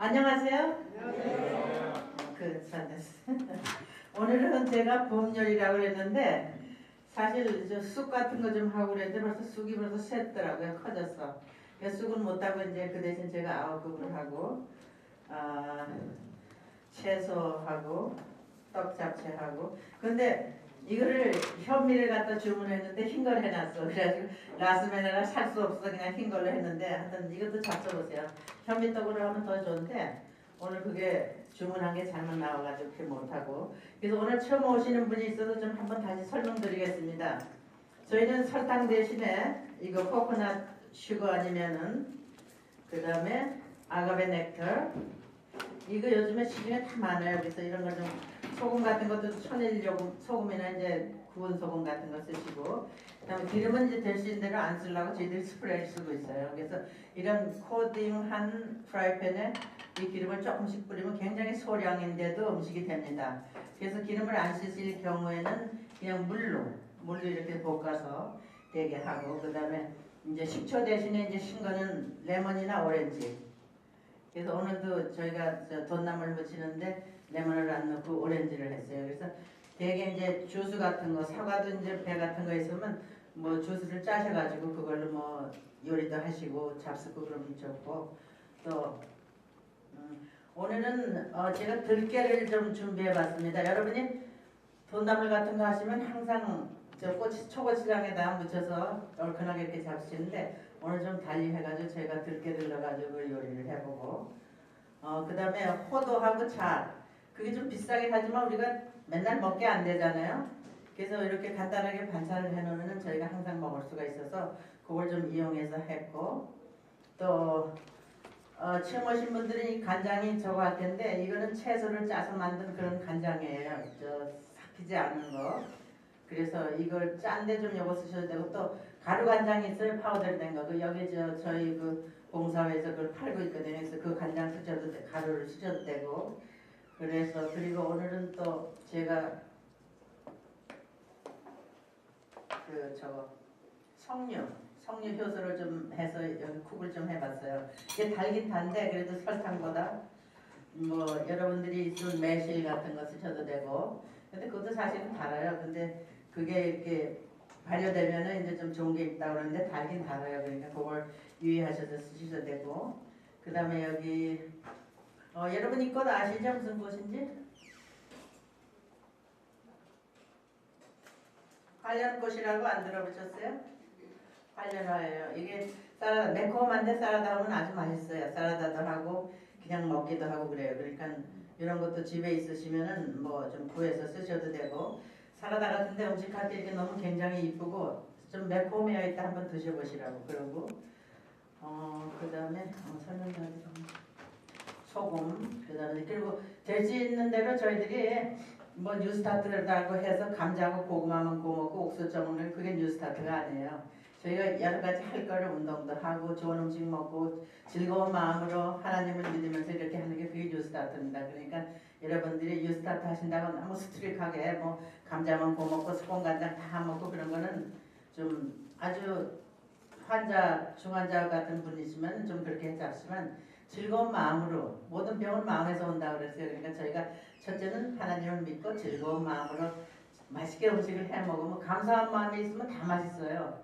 안녕하세요. 안녕하세요. 오늘은 제가 봄 요리라고 그랬는데 사실 쑥 같은 거 좀 하고 그랬는데 벌써 쑥이 벌써 샜더라고요. 커졌어. 그래서 쑥은 못하고 이제 그 대신 제가 9급을 하고 채소하고 떡 잡채하고 근데 이거를 현미를 갖다 주문했는데 흰 걸 해놨어. 그래가지고 라스베나라 살 수 없어서 그냥 흰 걸로 했는데 하여튼 이것도 잡숴보세요. 현미떡으로 하면 더 좋은데 오늘 그게 주문한 게 잘못 나와가지고 그렇게 못하고 그래서 오늘 처음 오시는 분이 있어서 좀 한번 다시 설명드리겠습니다. 저희는 설탕 대신에 이거 코코넛 슈거 아니면은 그 다음에 아가베 넥터 이거 요즘에 시중에 다 많아요. 그래서 이런 거 좀 소금 같은 것도 천일 소금이나 이제 구운 소금 같은 거 쓰시고 그다음에 기름은 이제 될 수 있는 대로 안 쓰려고 저희들이 스프레이를 쓰고 있어요. 그래서 이런 코팅한 프라이팬에 이 기름을 조금씩 뿌리면 굉장히 소량인데도 음식이 됩니다. 그래서 기름을 안 쓰실 경우에는 그냥 물로 이렇게 볶아서 되게 하고 그다음에 이제 식초 대신에 이제 신 거는 레몬이나 오렌지. 그래서 오늘도 저희가 돈나물 무치는데 레몬을 안 넣고 오렌지를 했어요. 그래서 대개 이제 주스 같은 거 사과도 이제 배 같은 거 있으면 뭐 주스를 짜셔가지고 그걸로 뭐 요리도 하시고 잡수고 그러면 좋고 또 오늘은 제가 들깨를 좀 준비해봤습니다. 여러분이 돈나물 같은 거 하시면 항상 저 초고추장에다 묻혀서 얼큰하게 이렇게 잡수시는데 오늘 좀 달리 해가지고 제가 들깨를 넣어가지고 요리를 해보고 그 다음에 호두하고 잣 그게 좀 비싸긴 하지만 우리가 맨날 먹게 안 되잖아요. 그래서 이렇게 간단하게 반찬을 해놓으면 저희가 항상 먹을 수가 있어서 그걸 좀 이용해서 했고 또 처음 오신 분들은 이 간장이 저거 할 텐데 이거는 채소를 짜서 만든 그런 간장이에요. 삭히지 않은 거. 그래서 이걸 짠데 좀 요거 쓰셔도 되고 또 가루 간장이 있어요. 파우더 된 거. 여기 저희 그 봉사회에서 그걸 팔고 있거든요. 그래서 그 간장 쓰셔도 가루를 쓰셔도 되고 그래서 그리고 오늘은 또 제가 그 저거 석류 효소를 좀 해서 여기 쿡을 좀 해봤어요. 이게 달긴 단데 그래도 설탕보다 뭐 여러분들이 있으면 매실 같은 거 쓰셔도 되고 근데 그것도 사실은 달아요. 근데 그게 이렇게 발효되면은 이제 좀 좋은 게 있다 그러는데 달긴 달아요. 그러니까 그걸 유의하셔서 쓰셔도 되고 그 다음에 여기 여러분 이것 아시죠? 무슨 꽃인지? 관련꽃이라고 안 들어보셨어요? 관련화예요. 이게 사라다 매콤한데 사라다 하면 아주 맛있어요. 사라다도 하고 그냥 먹기도 하고 그래요. 그러니까 이런 것도 집에 있으시면은 뭐 좀 구해서 쓰셔도 되고 사라다 같은데 음식할 때 이렇게 너무 굉장히 이쁘고 좀 매콤해야 있다 한번 드셔보시라고 그러고 그 다음에 설명드리면 소금 그 다음에 그리고 될 수 있는 대로 저희들이 뭐 뉴스타트라고 해서 감자하고 고구마만 구워 먹고 옥수수 쪄먹는 그게 뉴스타트가 아니에요. 저희가 여러 가지 할 거를 운동도 하고 좋은 음식 먹고 즐거운 마음으로 하나님을 믿으면서 이렇게 하는 게 그게 뉴스타트입니다. 그러니까 여러분들이 뉴스타트 하신다고 너무 스트릭하게 뭐 감자만 구워 먹고 소금간장 다 먹고 그런 거는 좀 아주 중환자 같은 분이시면 좀 그렇게 잡수면 즐거운 마음으로 모든 병은 마음에서 온다고 그랬어요. 그러니까 저희가 첫째는 하나님을 믿고 즐거운 마음으로 맛있게 음식을 해 먹으면 감사한 마음이 있으면 다 맛있어요.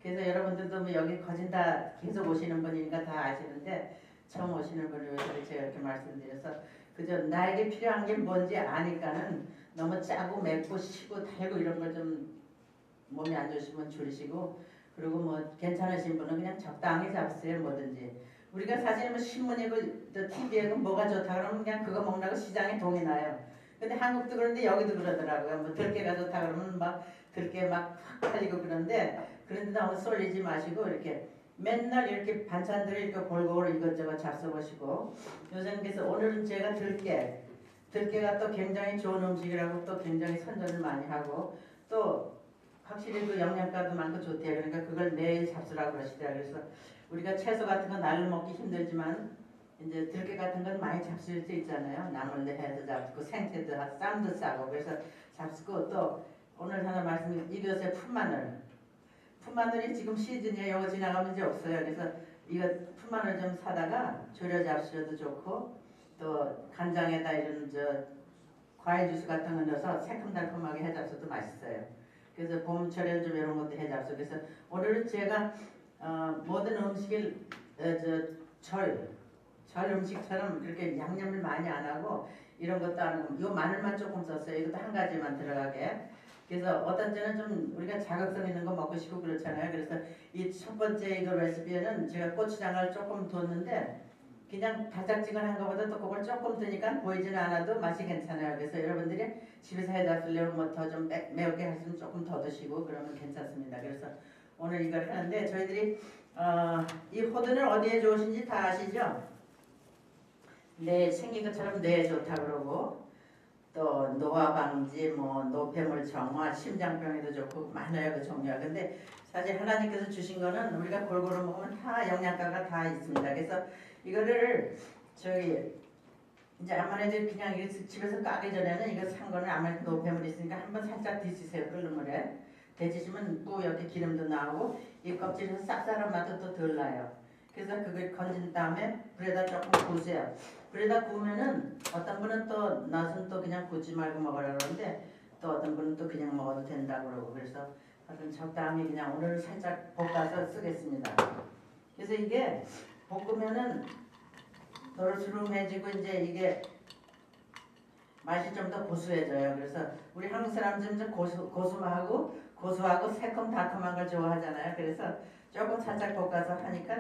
그래서 여러분들도 뭐 여기 거진다 계속 오시는 분이니까 다 아시는데 처음 오시는 분을 위해서 제가 이렇게 말씀드려서 그저 나에게 필요한 게 뭔지 아니까는 너무 짜고 맵고 시고 달고 이런 걸 좀 몸이 안 좋으시면 줄이시고 그리고 뭐 괜찮으신 분은 그냥 적당히 잡으세요. 뭐든지 우리가 사실 뭐 신문이고 TV에 뭐가 좋다 그러면 그냥 그거 먹는다고 시장에 동이 나요. 근데 한국도 그런데 여기도 그러더라고요. 뭐 들깨가 좋다 그러면 막 들깨 막 확 팔리고 그런데 너무 쏠리지 마시고 이렇게 맨날 이렇게 반찬들을 이렇게 골고루 이것저것 잡숴보시고 요새는 그래서 오늘은 제가 들깨가 또 굉장히 좋은 음식이라고 또 굉장히 선전을 많이 하고 또 확실히 그 영양가도 많고 좋대요. 그러니까 그걸 매일 잡수라고 그러시더라고요. 그래서 우리가 채소 같은 건 날로 먹기 힘들지만 이제 들깨 같은 건 많이 잡술 수 있잖아요. 나물도 해서 잡수고 생채도 쌈도 싸고 그래서 잡수고 또 오늘 하나 말씀 이것의 풋마늘이 지금 시즌이에요. 이거 지나가면 이제 없어요. 그래서 이거 풋마늘 좀 사다가 졸여 잡수셔도 좋고 간장에다 이런 과일 주스 같은 거 넣어서 새콤달콤하게 해잡숴도 맛있어요. 그래서 봄철에 좀 이런 것도 해잡숴. 그래서 오늘은 제가 모든 음식을 절 음식처럼 그렇게 양념을 많이 안 하고 이런 것도 안 하고 요 마늘만 조금 썼어요. 이것도 한 가지만 들어가게. 그래서 어떤 때는 좀 우리가 자극성 있는 거 먹고 싶고 그렇잖아요. 그래서 이 첫 번째 이거 레시피에는 제가 고추장을 조금 뒀는데 그냥 달짝지근한 것보다 또 그걸 조금 드니까 보이지는 않아도 맛이 괜찮아요. 그래서 여러분들이 집에서 해잡으려면 뭐 더 좀 매우게 하시면 조금 더 드시고 그러면 괜찮습니다. 그래서 오늘 이걸 하는데 저희들이 이 호두는 어디에 좋으신지 다 아시죠? 뇌 생긴 것처럼 뇌에 좋다 그러고 또 노화 방지, 뭐 노폐물 정화, 심장병에도 좋고 많아요 그 종류가. 근데 사실 하나님께서 주신 거는 우리가 골고루 먹으면 다 영양가가 다 있습니다. 그래서 이거를 저기 이제 아무래도 그냥 집에서 까기 전에는 이거 산 거는 아무래도 노폐물이 있으니까 한번 살짝 뒤지세요. 끓는 물에 데치시면 뿌옇게 기름도 나오고 이 껍질에서 쌉쌀한 맛도 또 덜 나요. 그래서 그걸 건진 다음에 불에다 조금 구우세요. 불에다 구우면은 어떤 분은 또 낫은 또 그냥 굽지 말고 먹으라 그러는데 또 어떤 분은 또 그냥 먹어도 된다고 그러고 그래서 하여튼 적당히 그냥 오늘 살짝 볶아서 쓰겠습니다. 그래서 이게 볶으면은 도르스름해지고 이제 이게 맛이 좀 더 고소해져요. 그래서 우리 한국 사람들은 좀 고소하고 새콤달콤한 걸 좋아하잖아요. 그래서 조금 살짝 볶아서 하니까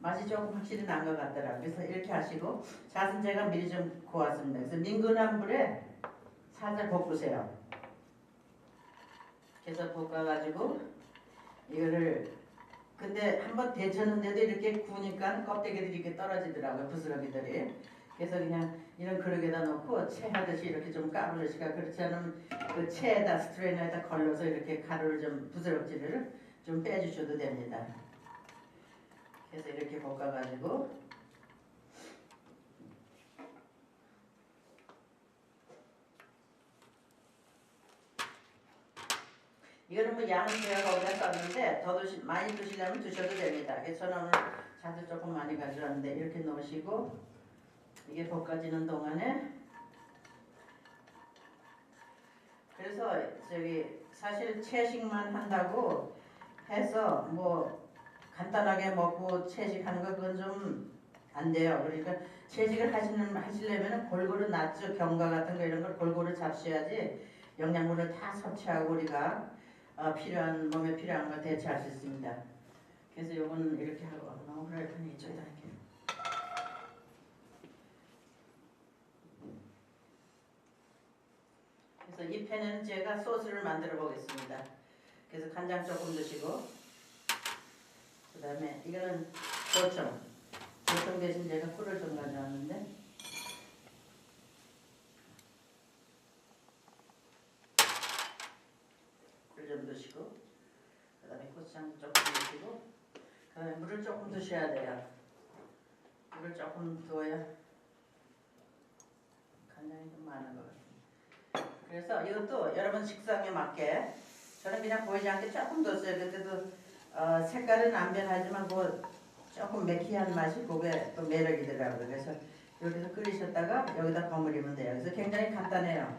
맛이 조금 확실히 난 것 같더라고요. 그래서 이렇게 하시고 잣은 제가 미리 좀 구웠습니다. 그래서 민근한 불에 살짝 볶으세요. 그래서 볶아가지고 이거를 근데 한번 데쳤는데도 이렇게 구우니까 껍데기들이 이렇게 떨어지더라고요. 부스러기들이. 그래서 그냥 이런 그릇에다 놓고 채하듯이 이렇게 좀 까부르시가 그렇지 않으면 그 채에다 스트레이너에다 걸러서 이렇게 가루를 좀 부스럭지를 좀 빼주셔도 됩니다. 그래서 이렇게 볶아가지고 이거는 뭐 양은 제가 거기다 썼는데 더 많이 드시려면 드셔도 됩니다. 그래서 저는 오늘 잣을 조금 많이 가져왔는데 이렇게 넣으시고 이게 볶아지는 동안에 그래서 저기 사실 채식만 한다고 해서 뭐 간단하게 먹고 채식하는 거 그건 좀 안 돼요. 그러니까 채식을 하시려면 골고루 낫죠. 경과 같은 거 이런 걸 골고루 잡수야지 영양분을 다 섭취하고 우리가 몸에 필요한 걸 대체할 수 있습니다. 그래서 요거는 이렇게 하고 너무 프라이팬이 이쪽에다 할게요. 그래서 이 팬에는 제가 소스를 만들어 보겠습니다. 그래서 간장 조금 넣으시고 그 다음에 이거는 고청 대신 제가 꿀을 좀 가져왔는데 꿀 좀 넣으시고 그 다음에 고추장 조금 넣으시고 그 다음에 물을 조금 드셔야 돼요. 물을 조금 두어야 간장이 좀 많은 것 같아요. 그래서 이것도 여러분 식성에 맞게 저는 그냥 보이지 않게 조금 넣었어요. 그때도 색깔은 안 변하지만 그 조금 매키한 맛이 그게 또 매력이더라고요. 그래서 여기서 끓이셨다가 여기다 버무리면 돼요. 그래서 굉장히 간단해요.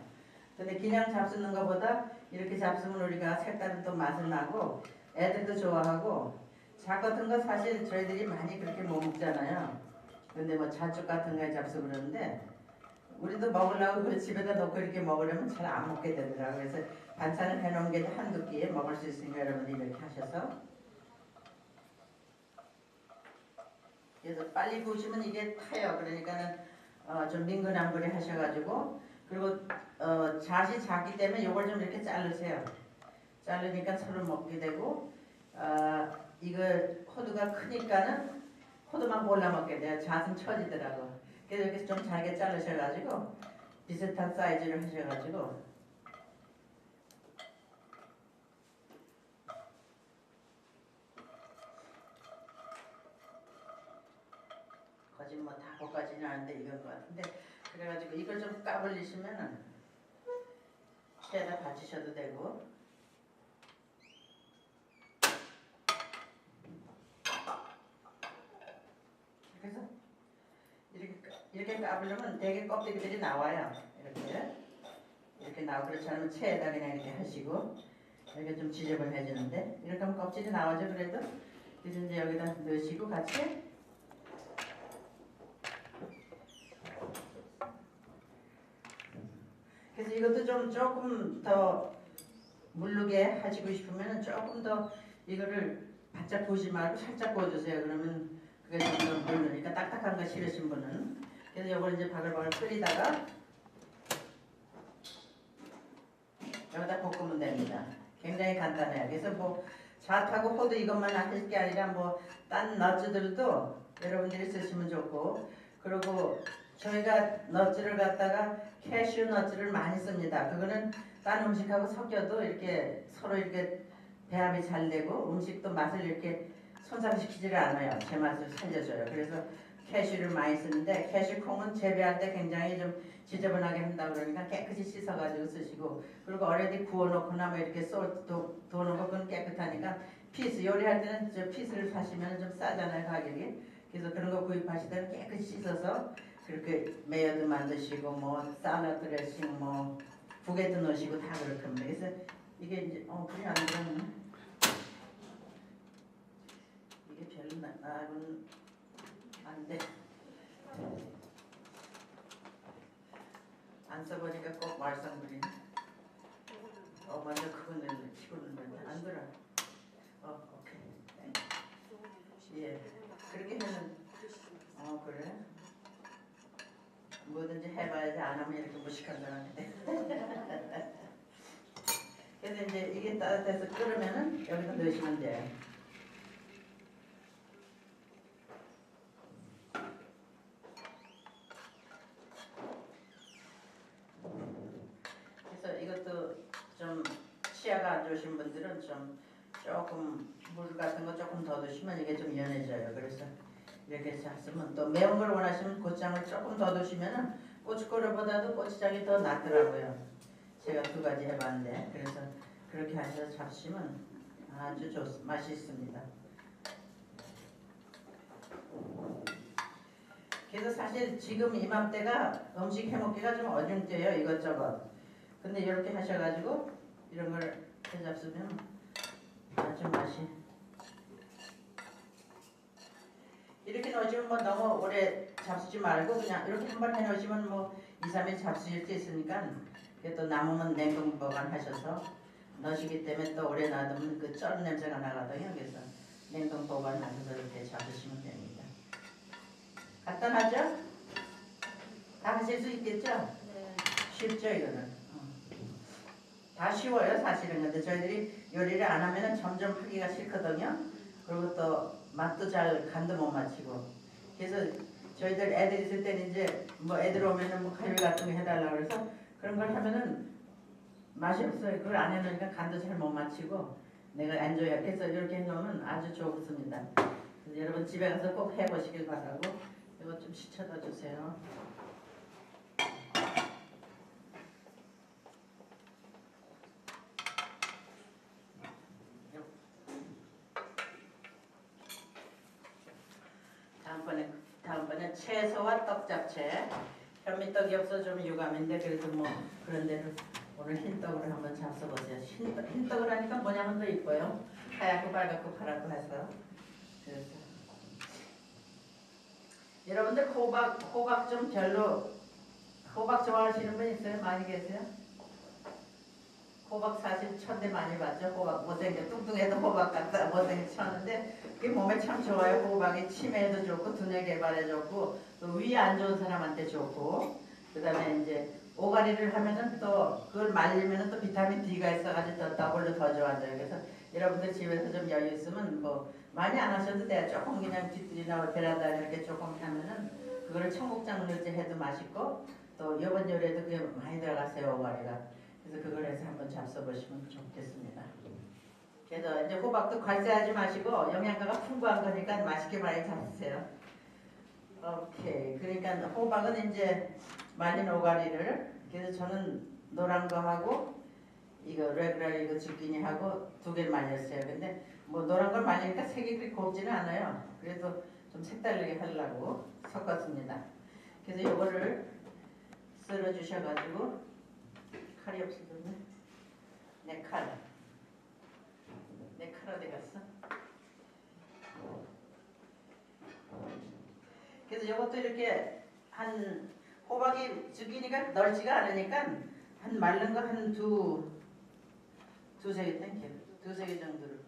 근데 그냥 잡수는 것보다 이렇게 잡수면 우리가 색다른 또 맛을 나고 애들도 좋아하고 잣 같은 거 사실 저희들이 많이 그렇게 못 먹잖아요. 근데 뭐 잣죽 같은 거에 잡수 그러는데 우리도 먹으려고 그 집에다 놓고 이렇게 먹으려면 잘 안 먹게 되더라고요. 그래서 반찬을 해놓은 게 한두 끼에 먹을 수 있으니까 여러분이 이렇게 하셔서 그래서 빨리 구우시면 이게 타요. 그러니까는 좀 민근한 불에 하셔가지고 그리고 잣이 작기 때문에 이걸 좀 이렇게 자르세요. 자르니까 서로 먹게 되고 이거 호두가 크니까는 호두만 골라 먹게 돼요. 잣은 처지더라고. 그래서 이렇게 좀 잘게 자르셔가지고 비슷한 사이즈를 하셔가지고 거짓 뭐 다 볶아지는 않는데 이건 것 같은데 그래가지고 이걸 좀 까불리시면은 채에다 받치셔도 되고 그래서 이렇게 까불려면 되게 껍데기들이 나와요. 이렇게 나오고 그렇지 않으면 체에다 그냥 이렇게 하시고 이렇게 좀 지저분해지는데 이렇게 하면 껍질이 나와죠. 그래도 그래서 이제 여기다 넣으시고 같이 그래서 이것도 좀 조금 더 물르게 하시고 싶으면 조금 더 이거를 바짝 부으지 말고 살짝 구워주세요. 그러면 그게 좀 더 물르니까 딱딱한 거 싫으신 분은 그래서 이걸 이제 바글바글 끓이다가 여기다 볶으면 됩니다. 굉장히 간단해요. 그래서 뭐 잣하고 호두 이것만 하실 게 아니라 뭐 딴 너츠들도 여러분들이 쓰시면 좋고 그리고 저희가 너츠를 갖다가 캐슈 너츠를 많이 씁니다. 그거는 딴 음식하고 섞여도 이렇게 서로 이렇게 배합이 잘 되고 음식도 맛을 이렇게 손상시키지를 않아요. 제 맛을 살려줘요. 그래서 캐슈를 많이 쓰는데 캐슈콩은 재배할 때 굉장히 좀 지저분하게 한다고 그러니까 깨끗이 씻어가지고 쓰시고 그리고 어레디 구워놓거나 뭐 이렇게 도는 거 그건 깨끗하니까 피스 요리할 때는 저 피스를 사시면 좀 싸잖아요 가격이. 그래서 그런 거 구입하실 때는 깨끗이 씻어서 그렇게 메어도 만드시고 뭐 샐러드 드레싱 뭐 국에도 넣으시고 다 그렇게 합니다. 그래서 이게 이제 불이 안 들어오네. 이게 별로 나하고는 안 돼. 안 써보니까 꼭 말썽부리네. 먼저 그거 치고 누르는데 안 들어. 오케이. 예. 그렇게 하면 그래. 뭐든지 해봐야지 안 하면 이렇게 무식한 사람인데. 그래서 이제 이게 따뜻해서 끓으면은 여기다 넣으시면 돼요. 그래서 이것도 좀 치아가 안 좋으신 분들은 좀 조금 물 같은 거 조금 더 드시면 이게 좀 연해져요. 그래서 이렇게 해서 하시면 또 매운 걸 원하시면 고추장을 조금 더 드시면은 고춧가루보다도 고추장이 더 낫더라고요. 제가 두 가지 해봤는데 그래서 그렇게 하셔서 잡수시면 아주 맛있습니다. 그래서 사실 지금 이맘때가 음식 해먹기가 좀 어중돼요. 이것저것. 근데 이렇게 하셔가지고 이런 걸 해잡수면 아주 맛이 이렇게 넣으시면 뭐 너무 오래 잡수지 말고 그냥 이렇게 한번 해놓으시면 뭐 2, 3일 잡수실 수 있으니까 또 남으면 냉동 보관하셔서 넣으시기 때문에 또 오래 놔두면 그 쩔은 냄새가 나거든요. 그래서 냉동 보관하셔서 이렇게 잡수시면 됩니다. 간단하죠? 다 하실 수 있겠죠? 네. 쉽죠 이거는. 다 쉬워요 사실은. 근데 저희들이 요리를 안 하면은 점점 하기가 싫거든요. 그리고 또 맛도 잘 간도 못 맞추고. 그래서 저희들 애들 있을 때는 이제 뭐 애들 오면은 뭐 가위 같은 거 해달라고 그래서 그런 걸 하면은 맛이 없어요. 그걸 안 해놓으니까 간도 잘 못 맞추고 내가 안 줘요. 그래서 이렇게 해놓으면 아주 좋습니다. 그래서 여러분 집에 가서 꼭 해보시길 바라고 이거 좀 시쳐다 주세요. 다음번에 채소와 떡 잡채. 현미떡이 없어 좀 유감인데 그래도 뭐 그런 데로 오늘 흰떡으로 한번 잡숴보세요. 흰떡을 하니까 모양은 더 이뻐요. 하얗고 빨갛고 파랗고 해서. 그래서 여러분들 호박 좀 별로 호박 좋아하시는 분 있어요? 많이 계세요? 호박 사실 천대 많이 봤죠. 호박 못생겨 뚱뚱해도 호박 같다 못생겨 쳤는데 그게 몸에 참 좋아요. 호박이 치매에도 좋고 두뇌 개발에 좋고 또 위 안 좋은 사람한테 좋고 그 다음에 이제 오가리를 하면은 또 그걸 말리면은 또 비타민 D가 있어가지고 더 더블로 더 좋아져요. 그래서 여러분들 집에서 좀 여유 있으면 뭐 많이 안 하셔도 돼요. 조금 그냥 뒤뜰이나 베란다 이렇게 조금 하면은 그거를 청국장을넣지 해도 맛있고 또 이번 요리에도 그게 많이 들어갔어요. 오가리가. 그래서 그걸 해서 한번 잡숴보시면 좋겠습니다. 그래서 이제 호박도 관세하지 마시고 영양가가 풍부한 거니까 맛있게 많이 잡수세요. 오케이. 그러니까 호박은 이제 말린 오가리를 그래서 저는 노란 거 하고 이거 레귤러 이거 zucchini 하고 두 개를 말렸어요. 근데 뭐 노란 걸 말리니까 색이 그렇게 곱지는 않아요. 그래도 좀 색다르게 하려고 섞었습니다. 그래서 이거를 썰어 주셔가지고 칼이 없어졌네. 내 칼 어디 갔어? 그래서 이것도 이렇게 한 호박이 주기니까 넓지가 않으니까 한 마른 거 한 두세 개 땡겨. 두세 개 정도를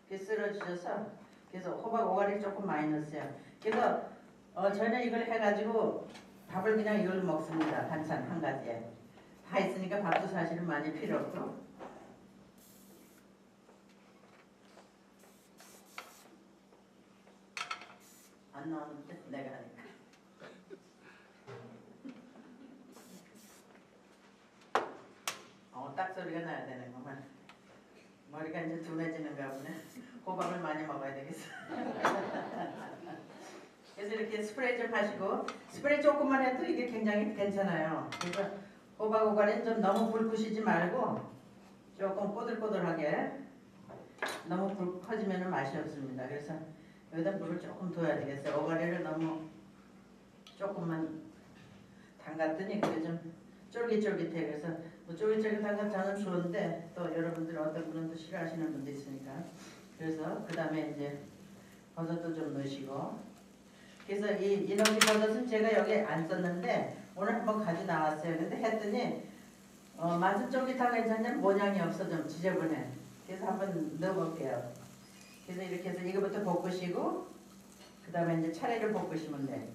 이렇게 썰어 주셔서 그래서 호박 오가리 조금 많이 넣었어요. 그래서 저는 이걸 해가지고 밥을 그냥 이걸 먹습니다. 반찬 한 가지에 다 있으니까 밥도 사실은 많이 필요 없고. 안 나오는데 내가 하니까. 딱 소리가 나야 되는구만. 머리가 이제 둔해지는가 보네. 호박을 많이 먹어야 되겠어. 그래서 이렇게 스프레이 좀 하시고, 스프레이 조금만 해도 이게 굉장히 괜찮아요. 그래서 호박 오가리는 좀 너무 불 끄시지 말고 조금 꼬들꼬들하게. 너무 불 커지면 맛이 없습니다. 그래서 여기다 물을 조금 둬야 되겠어요. 오가리를 너무 조금만 담갔더니 그게 좀 쫄깃쫄깃해. 그래서 뭐 쫄깃쫄깃한 건 저는 좋은데 또 여러분들 어떤 분은 또 싫어하시는 분도 있으니까. 그래서 그 다음에 이제 버섯도 좀 넣으시고. 그래서 이 이너기 버섯은 제가 여기 안 썼는데 오늘 한번 가져 나왔어요. 근데 했더니 맛은 쫄깃하고 괜찮냐면 모양이 없어 좀 지저분해. 그래서 한번 넣어볼게요. 그래서 이렇게 해서 이거부터 볶으시고 그 다음에 이제 차례를 볶으시면 돼.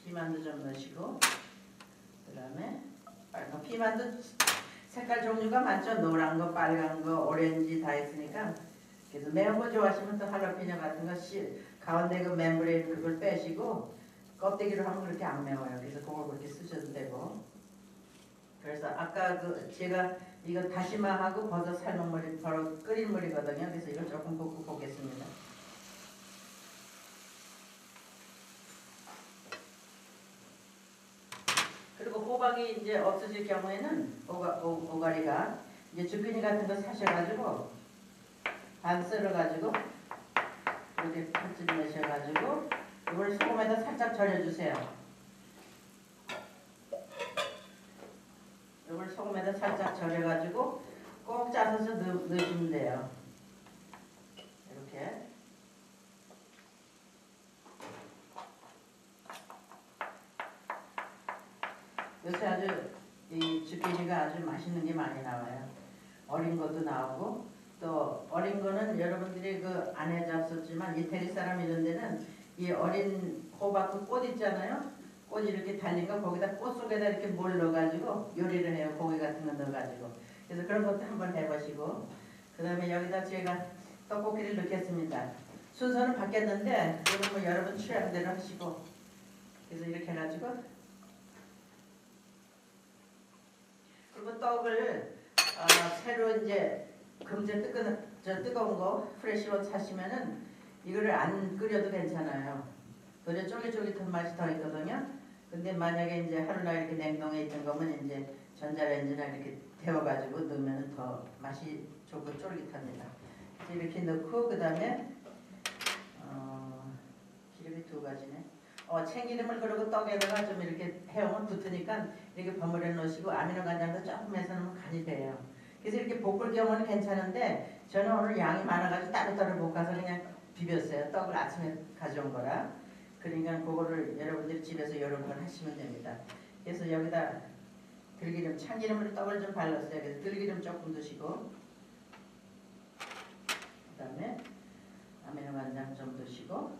피만두 좀 넣으시고 그 다음에 빨간 피만두 색깔 종류가 많죠. 노란 거, 빨간 거, 오렌지 다 있으니까. 그래서 매운 거 좋아하시면 또 할라피뇨 같은 거 가운데 그 멤브레인 그걸 빼시고 껍데기로 하면 그렇게 안 매워요. 그래서 그걸 그렇게 쓰셔도 되고. 그래서 아까 그 제가 이거 다시마하고 버섯 삶은 물이 바로 끓인 물이거든요. 그래서 이걸 조금 볶고 보겠습니다. 그리고 호박이 이제 없어질 경우에는 오가리가 이제 주피니 같은 거 사셔가지고 반 썰어가지고 이렇게 팥집 내셔가지고 이걸 소금에다 살짝 절여주세요. 이걸 소금에다 살짝 절여가지고 꼭 짜서 넣으시면 돼요. 이렇게. 요새 아주 이 주끼니가 아주 맛있는 게 많이 나와요. 어린 것도 나오고 또 어린 거는 여러분들이 그 안 해잡섰지만 이태리 사람 이런 데는 이 어린 호박 그 꽃 있잖아요. 꽃 이렇게 달린 거 거기다 꽃 속에다 이렇게 뭘 넣어가지고 요리를 해요. 고기 같은 거 넣어가지고. 그래서 그런 것도 한번 해보시고 그 다음에 여기다 제가 떡볶이를 넣겠습니다. 순서는 바뀌었는데 이건 뭐 여러분 취향대로 하시고 그래서 이렇게 해가지고 그리고 떡을 새로 이제 금세 뜨거운 거 프레시원 사시면은 이거를 안 끓여도 괜찮아요. 그래 쫄깃쫄깃한 맛이 더 있거든요. 근데 만약에 이제 하루나 이렇게 냉동에 있던 거면 이제 전자레인지나 이렇게 데워가지고 넣으면 더 맛이 좋고 쫄깃합니다. 이렇게 넣고 그 다음에 기름이 두 가지네. 참기름을 그리고 떡에다가 좀 이렇게 해오면 붙으니까 이렇게 버무려 놓으시고 아미노간장도 조금 해서 넣으면 간이 돼요. 그래서 이렇게 볶을 경우는 괜찮은데 저는 오늘 양이 많아가지고 따로따로 볶아서 그냥 비볐어요. 떡을 아침에 가져온 거라. 그러니까 그거를 여러분들이 집에서 여러 번 하시면 됩니다. 그래서 여기다 들기름, 참기름으로 떡을 좀 발랐어요. 그래서 들기름 조금 드시고 그 다음에 아미노간장 좀 드시고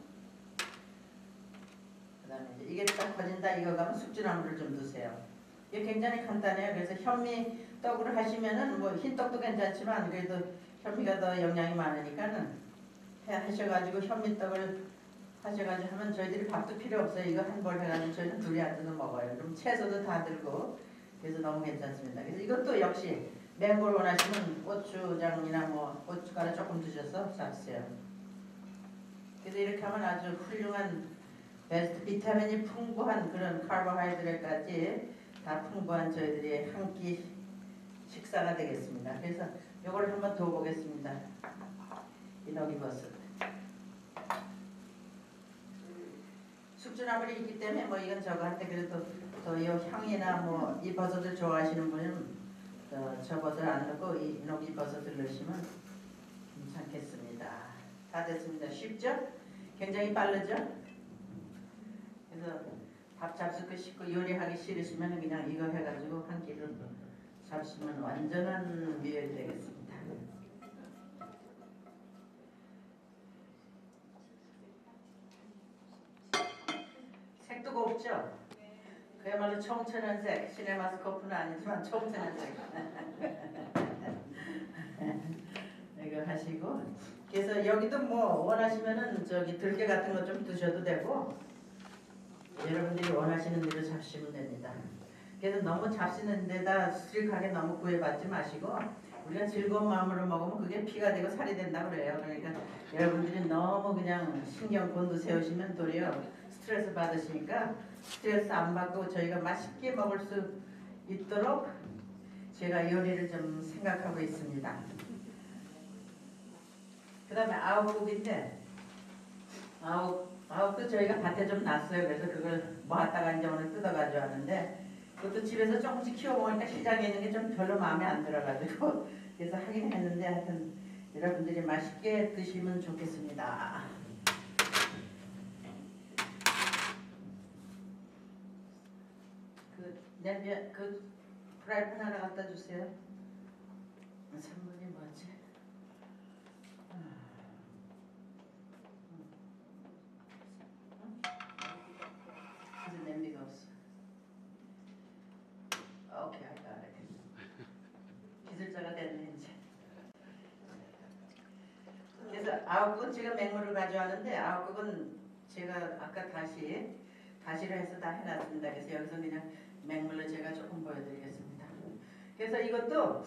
그 다음에 이게 딱 퍼진다 이거 가면 숙주나물을 좀 드세요. 이게 굉장히 간단해요. 그래서 현미 떡으로 하시면은 뭐 흰떡도 괜찮지만 그래도 현미가 더 영양이 많으니까는 하셔가지고 현미떡을 하셔가지고 하면 저희들이 밥도 필요 없어요. 이거 한 벌 해가지고 저희는 둘이 앉아서 먹어요. 그럼 채소도 다 들고 그래서 너무 괜찮습니다. 그래서 이것도 역시 매운 걸 원하시면 고추장이나 뭐 고춧가루 조금 드셔서 쌌어요. 그래서 이렇게 하면 아주 훌륭한 베스트 비타민이 풍부한 그런 카보하이드레트까지 다 풍부한 저희들이 한 끼 식사가 되겠습니다. 그래서 이걸 한번 더 보겠습니다. 이너기버섯. 숙주나물이 있기 때문에 뭐 이건 저거한테 그래도 또 이 향이나 뭐 이 버섯을 좋아하시는 분은 저 버섯 안 넣고 이 녹이 버섯을 넣으시면 괜찮겠습니다. 다 됐습니다. 쉽죠? 굉장히 빠르죠? 그래서 밥 잡수고 싶고 요리하기 싫으시면 그냥 이거 해가지고 한 끼를 잡수면 완전한 미역이 되겠습니다. 색도 곱죠? 그야말로 청천연색, 시네마스코프는 아니지만 청천연색. 이거 하시고, 그래서 여기도 뭐 원하시면은 저기 들깨 같은 거 좀 드셔도 되고, 여러분들이 원하시는 대로 잡수시면 됩니다. 그래서 너무 잡수는 데다 수직하게 너무 구애받지 마시고, 우리가 즐거운 마음으로 먹으면 그게 피가 되고 살이 된다 그래요. 그러니까 여러분들이 너무 그냥 신경 곤두세우시면 도리어 스트레스 받으시니까 스트레스 안 받고 저희가 맛있게 먹을 수 있도록 제가 요리를 좀 생각하고 있습니다. 그 다음에 아욱국인데 아욱도 저희가 밭에 좀 놨어요. 그래서 그걸 모았다가 이제 오늘 뜯어가지고 하는데 그것도 집에서 조금씩 키워먹으니까 시장에 있는 게 좀 별로 마음에 안 들어가지고 그래서 하긴 했는데 하여튼 여러분들이 맛있게 드시면 좋겠습니다. 냄비 그 프라이팬 하나 갖다 주세요. 선물이 뭐지? 그래서 냄비가 없어. 오케이, 알겠다. 기술자가 됐네 이제. 그래서 아홉국은 제가 맹물을 가져왔는데 아홉국은 제가 아까 다시로 해서 다 해놨습니다. 그래서 여기서 그냥 맹물로 제가 조금 보여드리겠습니다. 그래서 이것도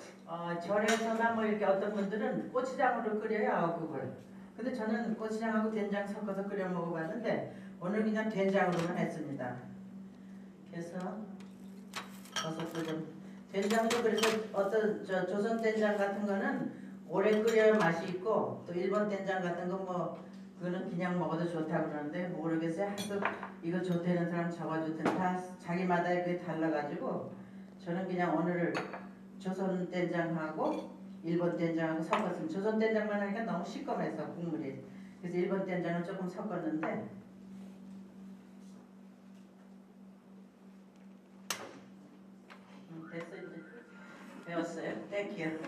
절에서나 뭐 이렇게 어떤 분들은 고추장으로 끓여요 아홉국을. 근데 저는 고추장하고 된장 섞어서 끓여 먹어봤는데 오늘 그냥 된장으로만 했습니다. 그래서 버섯도 좀 된장도 그래서 어떤 조선 된장 같은 거는 오래 끓여야 맛이 있고 또 일본 된장 같은 거 뭐 그거는 그냥 먹어도 좋다고 그러는데 모르겠어요. 하도 이거 좋다는 사람 저거 좋다는 다 자기마다 그게 달라가지고 저는 그냥 오늘 조선 된장하고 일본 된장하고 섞었습니다. 조선 된장만 하니까 너무 시꺼매서 국물이. 그래서 일본 된장을 조금 섞었는데 됐어 이제 배웠어요. 땡큐.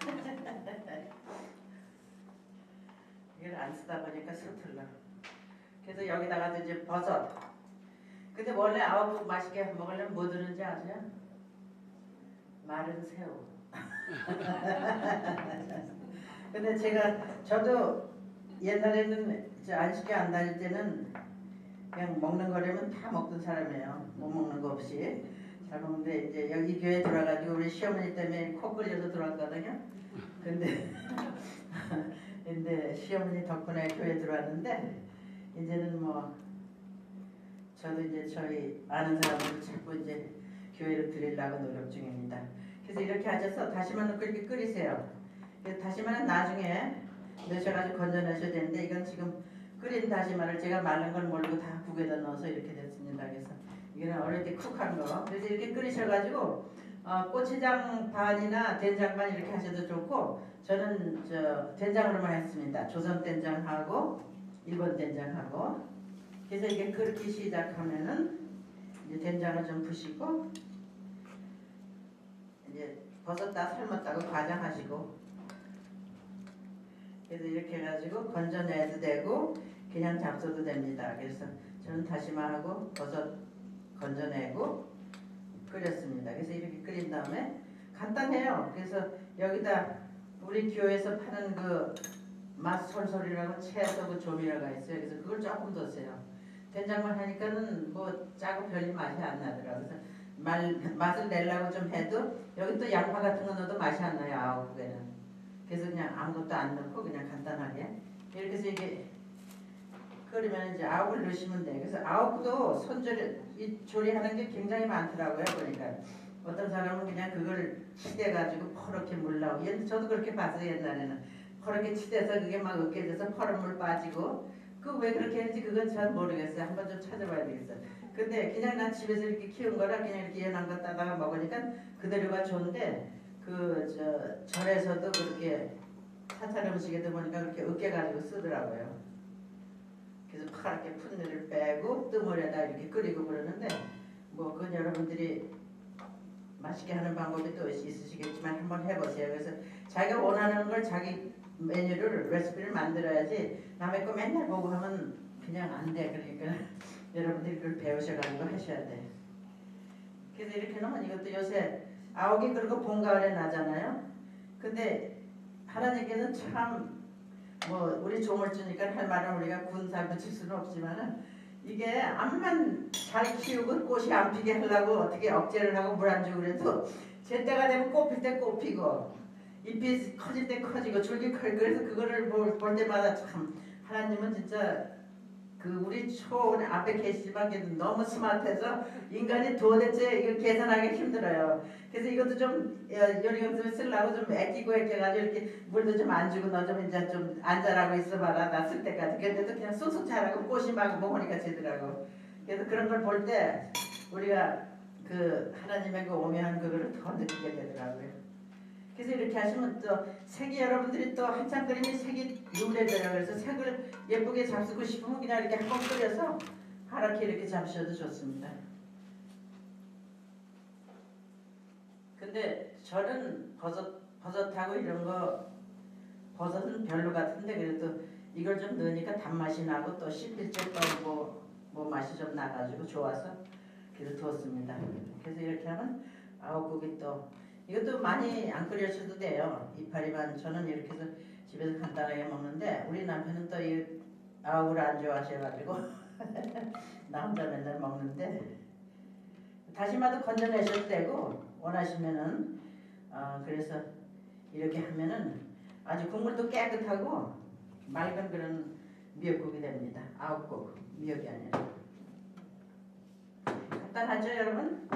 이걸 안 쓰다 보니까 서툴러. 그래서 여기다가도 이제 버섯. 근데 원래 아홉국 맛있게 먹으려면 뭐 들은지 아세요? 마른 새우. 근데 저도 옛날에는 안식교 안 다닐 때는 그냥 먹는 거라면 다 먹던 사람이에요. 못 먹는 거 없이 잘 먹는데 이제 여기 교회 들어와가지고 우리 시어머니 때문에 코 끌려서 들어왔거든요. 근데 시어머니 덕분에 교회 들어왔는데 이제는 뭐 저도 이제 저희 아는 사람들 자꾸 이제 교회로 드리려고 노력 중입니다. 그래서 이렇게 하셔서 다시마 넣고 이렇게 끓이세요. 다시마는 나중에 넣으셔가지고 건져내셔야 되는데 이건 지금 끓인 다시마를 제가 마른 걸 모르고 다 국에다 넣어서 이렇게 됐습니다. 그래서 이거는 어릴 쿡한 거. 그래서 이렇게 끓이셔가지고 고추장 반이나 된장 반 이렇게 하셔도 좋고 저는 된장으로만 했습니다. 조선 된장하고 일본 된장하고. 그래서 이게 끓기 시작하면은 이제 된장을 좀 부시고 이제 버섯 다 삶았다고 과장하시고 그래서 이렇게 해가지고 건져내도 되고 그냥 잡숴도 됩니다. 그래서 저는 다시마하고 버섯 건져내고 끓였습니다. 그래서 이렇게 끓인 다음에 간단해요. 그래서 여기다 우리 교회에서 파는 그 맛솔솔이라고 채소 그 조미료가 있어요. 그래서 그걸 조금 넣었어요. 된장만 하니까는 뭐 짜고 별로 맛이 안 나더라고요. 그래서 맛을 내려고 좀 해도 여기 또 양파 같은 거 넣어도 맛이 안 나요. 아홉국에는. 그래서 그냥 아무것도 안 넣고 그냥 간단하게 이렇게 해서 이게 끓이면 이제 아욱을 넣으시면 돼요. 그래서 아욱도 이 조리하는 게 굉장히 많더라고요. 그러니까 어떤 사람은 그냥 그걸 치대가지고 퍼렇게 물 나오고 저도 그렇게 봤어요. 옛날에는 퍼렇게 치대서 그게 막 으깨져서 퍼른 물 빠지고 그 왜 그렇게 했는지 그건 잘 모르겠어요. 한번 좀 찾아봐야 되겠어요. 근데 그냥 난 집에서 이렇게 키운 거라 그냥 이렇게 연한 거 따다가 먹으니까 그대로가 좋은데 그 절에서도 그렇게 사찰 음식에도 보니까 그렇게 으깨 가지고 쓰더라고요. 그래서 파랗게 풋내를 빼고 뜨물에다 이렇게 끓이고 그러는데 뭐 그건 여러분들이 맛있게 하는 방법이 또 있으시겠지만 한번 해보세요. 그래서 자기가 원하는 걸 자기 메뉴를 레시피를 만들어야지 남의 거 맨날 보고 하면 그냥 안 돼. 그러니까 여러분들이 그걸 배우셔가지고 하셔야 돼. 그래서 이렇게 놓으면 이것도 요새 아욱이 그리고 봄 가을에 나잖아요. 근데 하나님께서 참 뭐 우리 조물주니까 할 말은 우리가 군사 붙일 수는 없지만은 이게 암만 잘 키우고 꽃이 안 피게 하려고 어떻게 억제를 하고 물 안 주고 그래도 제때가 되면 꽃 필 때 꽃 피고 잎이 커질 때 커지고 줄기 커지고 그래서 그거를 볼 때마다 참 하나님은 진짜 그 우리 초원 앞에 계시지만 너무 스마트해서 인간이 도대체 이걸 계산하기 힘들어요. 그래서 이것도 좀 요리용품 쓰려고 좀 아끼고 아껴가지고 이렇게 물도 좀 안 주고 너 좀 이제 좀 앉아라고 있어봐라 나 쓸 때까지. 그런데도 그냥 쑥쑥 자라고 꽃이 막 먹으니까 지더라고. 그래서 그런 걸 볼 때 우리가 그 하나님의 그 오묘한 그거를 더 느끼게 되더라고요. 그래서 이렇게 하시면 또 색이 여러분들이 또 한참 끓이면 색이 누래져요. 그래서 색을 예쁘게 잡수고 싶으면 그냥 이렇게 한번 끓여서 하얗게 이렇게 잡으셔도 좋습니다. 근데 저는 버섯하고 이런 거 버섯은 별로 같은데 그래도 이걸 좀 넣으니까 단맛이 나고 또 씹힐 때 또 뭐 맛이 좀 나가지고 좋아서 그래서 두었습니다. 그래서 이렇게 하면 아욱국이 또 이것도 많이 안 끓여셔도 돼요. 이파리만 저는 이렇게 해서 집에서 간단하게 먹는데 우리 남편은 또 이 아욱을 안 좋아하셔가지고 나 혼자 맨날 먹는데 다시마도 건져내셔도 되고 원하시면은 그래서 이렇게 하면은 아주 국물도 깨끗하고 맑은 그런 미역국이 됩니다. 아욱국 미역이 아니라 간단하죠 여러분?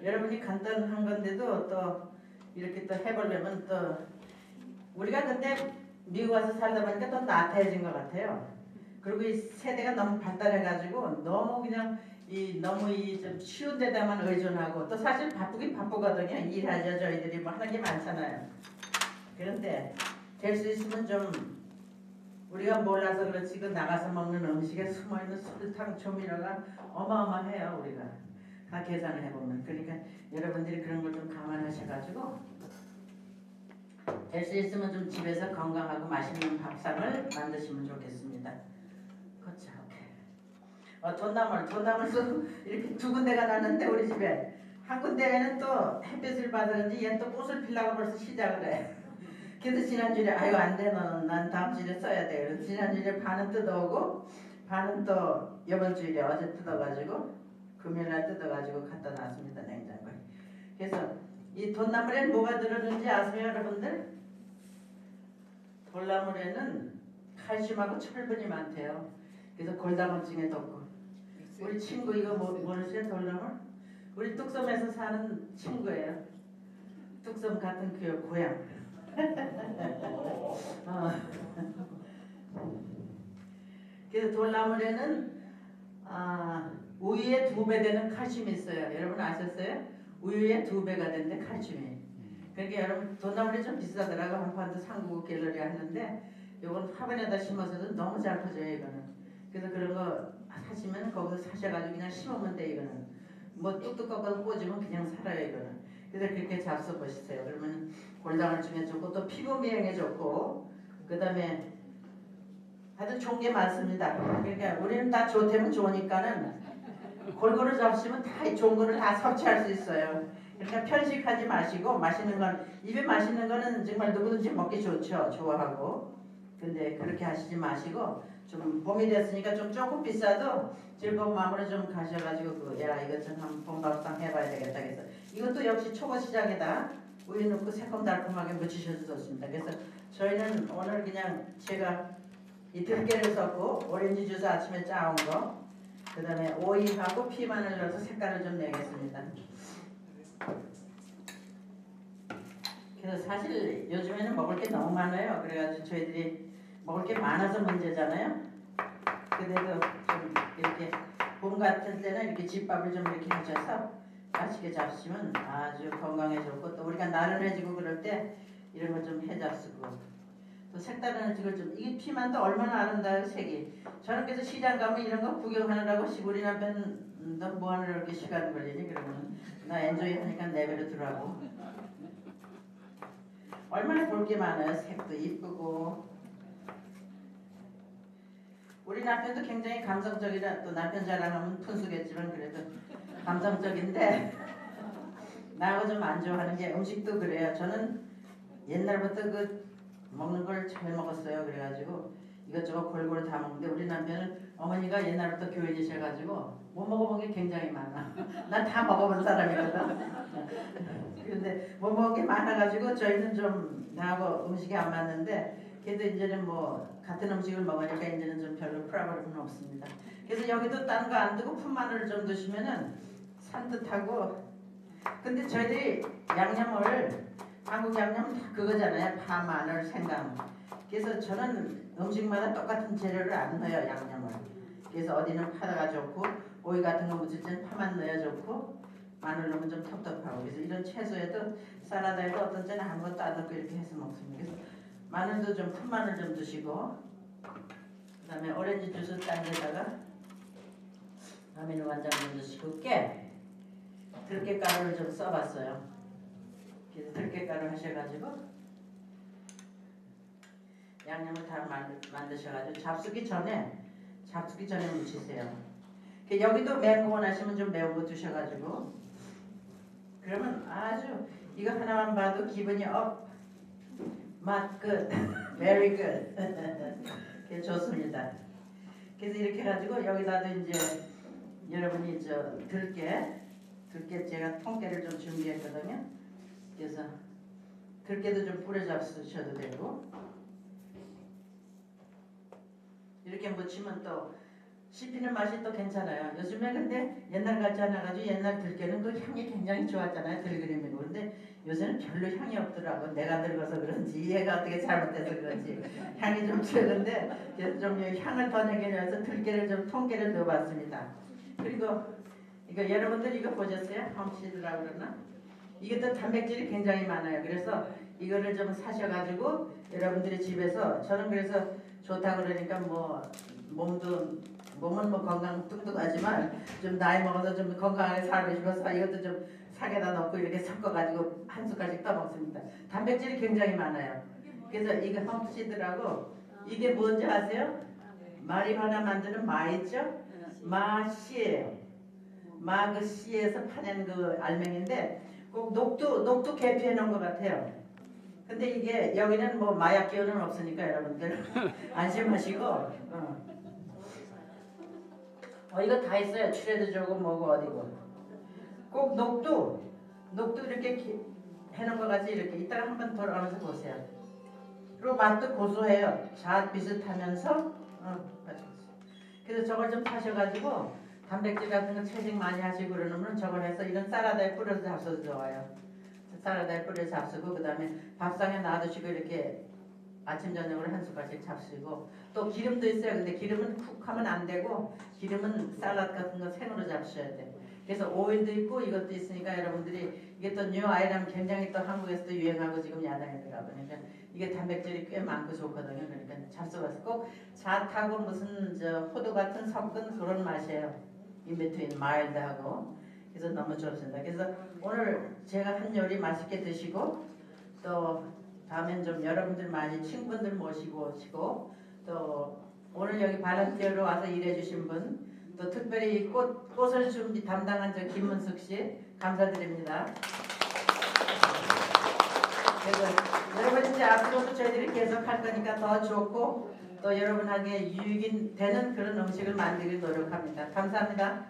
여러분이 간단한 건데도 또 이렇게 또 해보려면 또 우리가 근데 미국 와서 살다 보니까 더 나태해진 것 같아요. 그리고 이 세대가 너무 발달해가지고 너무 그냥 너무 좀 쉬운 데다만 의존하고 또 사실 바쁘긴 바쁘거든요. 일하죠 저희들이 뭐 하는 게 많잖아요. 그런데 될 수 있으면 좀 우리가 몰라서 그렇지 그 나가서 먹는 음식에 숨어있는 설탕 조미료가 어마어마해요. 우리가 다 계산을 해보면. 그러니까 여러분들이 그런 걸 좀 감안하셔가지고 될 수 있으면 좀 집에서 건강하고 맛있는 밥상을 만드시면 좋겠습니다. 그렇죠. 돈나물도 이렇게 두 군데가 났는데 우리 집에 한 군데에는 또 햇빛을 받았는지 얘는 또 꽃을 피려고 벌써 시작을 해. 그래서 지난주에 아유 안 돼 너는 난 다음 주에 써야 돼. 그래서 지난주에 반은 뜯어오고 반은 또 이번 주에 어제 뜯어가지고 금요일날 뜯어가지고 갖다 놨습니다 냉장고에. 그래서 이 돈나물에는 뭐가 들어있는지 아세요 여러분들? 돌나물에는 칼슘하고 철분이 많대요. 그래서 골다공증에 좋고. 우리 친구 이거 모르세요 돌나물? 우리 뚝섬에서 사는 친구예요. 뚝섬 같은 그 고향. 그래서 돌나물에는 우유의 2배 되는 칼슘이 있어요. 여러분 아셨어요? 우유의 2배가 된대 칼슘이. 그러니까 여러분 돌나물이 좀 비싸더라고. 한 판도 삼국 갤러리 하는데 요건 화분에다 심어서도 너무 잘 커져요 이거는. 그래서 그런 거 사시면 거기서 사셔가지고 그냥 심으면 돼 이거는. 뭐 뚝뚝 꺾어서 꽂으면 그냥 살아요 이거는. 그래서 그렇게 잡숴 보시세요. 그러면 골다공증에 좋고 또 피부 미용에 좋고 그 다음에 하여튼 좋은 게 많습니다. 그러니까 우리는 다 좋다면 좋으니까는 골고루 잡수면 다 좋은 거를 다 섭취할 수 있어요. 그러니까 편식하지 마시고 맛있는 건 입에 맛있는 거는 정말 누구든지 먹기 좋죠. 좋아하고. 근데 그렇게 하시지 마시고 좀 봄이 됐으니까 좀 조금 비싸도 즐거운 마음으로 좀 가셔가지고 야 이거 좀 한번 봄밥상 해봐야 되겠다 그래서 이것도 역시 초보 시장에다 우유 넣고 새콤달콤하게 무치셔도 좋습니다. 그래서 저희는 오늘 그냥 제가 이 들깨를 썼고 오렌지 주스 아침에 짜온 거 그 다음에 오이하고 피마늘 넣어서 색깔을 좀 내겠습니다. 그래서 사실 요즘에는 먹을 게 너무 많아요. 그래가지고 저희들이 먹을 게 많아서 문제잖아요. 그래도 좀 이렇게 봄 같은 때는 이렇게 집밥을 좀 이렇게 하셔서 맛있게 잡수면 아주 건강에 좋고 또 우리가 나른해지고 그럴 때 이런 거 좀 해잡수고 또 색다른 음식을 좀 이 피만도 얼마나 아름다워요 색이. 저는 그래서 시장 가면 이런 거 구경하느라고 우리 남편 너 뭐하느라 이렇게 시간 걸리니 그러면 나 엔조이 하니까 내버려 두라고. 얼마나 볼 게 많아요. 색도 이쁘고. 우리 남편도 굉장히 감성적이라 또 남편 자랑하면 푼수겠지만 그래도 감성적인데 나하고 좀 안 좋아하는 게 음식도 그래요. 저는 옛날부터 그 먹는 걸 잘 먹었어요. 그래가지고 이것저것 골고루 다 먹는데 우리 남편은 어머니가 옛날부터 교인이셔가지고 못 먹어본 게 굉장히 많아. 난 다 먹어본 사람이거든. 그런데 못 먹은 게 많아가지고 저희는 좀 나하고 음식이 안 맞는데 그래도 이제는 뭐 같은 음식을 먹으니까 이제는 좀 별로 프라블럼은 없습니다. 그래서 여기도 딴 거 안 두고 푼마늘 좀 드시면은 산뜻하고. 근데 저희들이 양념을 한국 양념은 다 그거잖아요. 파, 마늘, 생강. 그래서 저는 음식마다 똑같은 재료를 안 넣어요. 양념을. 그래서 어디는 파가 좋고 오이 같은 거 묻힐 때는 파만 넣어야 좋고 마늘 넣으면 좀 텁텁하고. 그래서 이런 채소에도 사라다에도 어떤 때는 아무것도 안 넣고 이렇게 해서 먹습니다. 그래서 마늘도 좀 푼마늘 좀 드시고 그 다음에 오렌지 주스 딴 데다가 아미노 간장 좀 드시고 들깨가루를 좀 써봤어요. 그래서 들깨가루 하셔가지고 양념을 다 만드셔가지고 잡수기 전에 무치세요. 여기도 매운 거 원하시면 좀 매운 거 드셔가지고 그러면 아주 이거 하나만 봐도 기분이 업, 맛 good, very good. 그게 좋습니다. 그래서 이렇게 해가지고 여기다도 이제 여러분이 저 들깨 제가 통깨를 좀 준비했거든요. 그래서 들깨도 좀 뿌려 잡수셔도 되고 이렇게 무치면 또 씹히는 맛이 또 괜찮아요. 요즘에 근데 옛날 같지 않아가지고 옛날 들깨는 그 향이 굉장히 좋았잖아요. 들기름이고. 근데 요새는 별로 향이 없더라고. 내가 늙어서 그런지 얘가 어떻게 잘못돼서 그런지 향이 좀 적은데 그래서 좀 향을 더 내기 위해서 들깨를 좀 통깨를 넣어봤습니다. 그리고 이거 여러분들 이거 보셨어요? 홈시드라고 그러나? 이게 또 단백질이 굉장히 많아요. 그래서 이거를 좀 사셔가지고 여러분들이 집에서 저는 그래서 좋다고 그러니까 뭐 몸은 뭐 건강 뚱뚱하지만 좀 나이 먹어서 좀 건강하게 살고 싶어서 이것도 좀 사게다 넣고 이렇게 섞어가지고 한 숟갈씩 떠먹습니다. 단백질이 굉장히 많아요. 그래서 이거 홈시드라고 이게 뭔지 아세요? 마리화나 만드는 마 있죠? 마씨예요. 마 그 씨에서 파낸 그 알맹인데 꼭 녹두 계피해 놓은 것 같아요. 근데 이게 여기는 뭐 마약 기운은 없으니까 여러분들 안심하시고 이거 다 있어요. 추레도 주고 뭐고 어디고 꼭 녹두 이렇게 해놓은 것 같이 이렇게 이따가 한번 돌아가면서 보세요. 그리고 맛도 고소해요. 잣 비슷하면서 그래서 저걸 좀 타셔가지고 단백질 같은 거 채식 많이 하시고 그러면 저걸 해서 이런 샐러드에 뿌려서 잡숴도 좋아요. 샐러드에 뿌려서 잡수고 그 다음에 밥상에 놔두시고 이렇게 아침 저녁으로 한 숟갈씩 잡수고 또 기름도 있어요. 근데 기름은 쿡 하면 안 되고 기름은 샐러드 같은 거 생으로 잡수셔야 돼. 그래서 오일도 있고 이것도 있으니까 여러분들이 이게 또 뉴 아이라면 굉장히 또 한국에서도 유행하고 지금 야당이더라고요. 그러니까 이게 단백질이 꽤 많고 좋거든요. 그러니까 잡숴봐서 꼭 잣하고 무슨 저 호두 같은 섞은 그런 맛이에요. 인비트윈 마일드하고. 그래서 너무 좋습니다. 그래서 오늘 제가 한 요리 맛있게 드시고 또 다음엔 좀 여러분들 많이 친구분들 모시고 오시고 또 오늘 여기 발렌티어로 와서 일해주신 분 또 특별히 꽃을 준비 담당한 저 김문숙 씨 감사드립니다. 그래서 여러분 이제 앞으로도 저희들이 계속 할 거니까 더 좋고 또 여러분에게 유익이 되는 그런 음식을 만들기 노력합니다. 감사합니다.